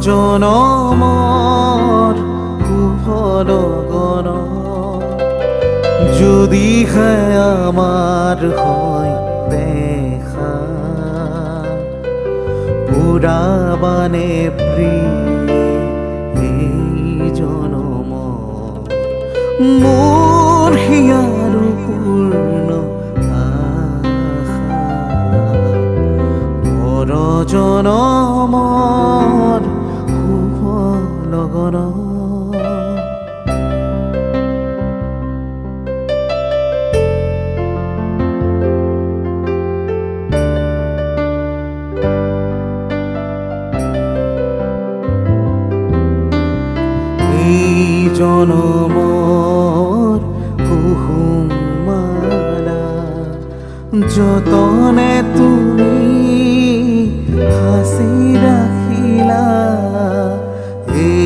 জনমৰ শুভ লগন যদিহে আমাৰ হয় দেখা পুৰাবানে প্ৰিয়ে এই জনমৰ মোৰ হিয়াৰো পূৰ্ণ আশা পৰ জনমৰ শুভ লগন এই জনমৰ কুসুম মালা যতনে তুমি সাঁচি ৰাখিলা এই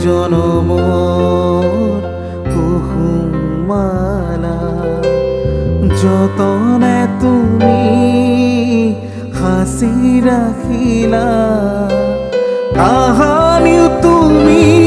জনমৰ কুসুম মালা যতনে তুমি সাঁচি ৰাখিলা কাহানিও তুমি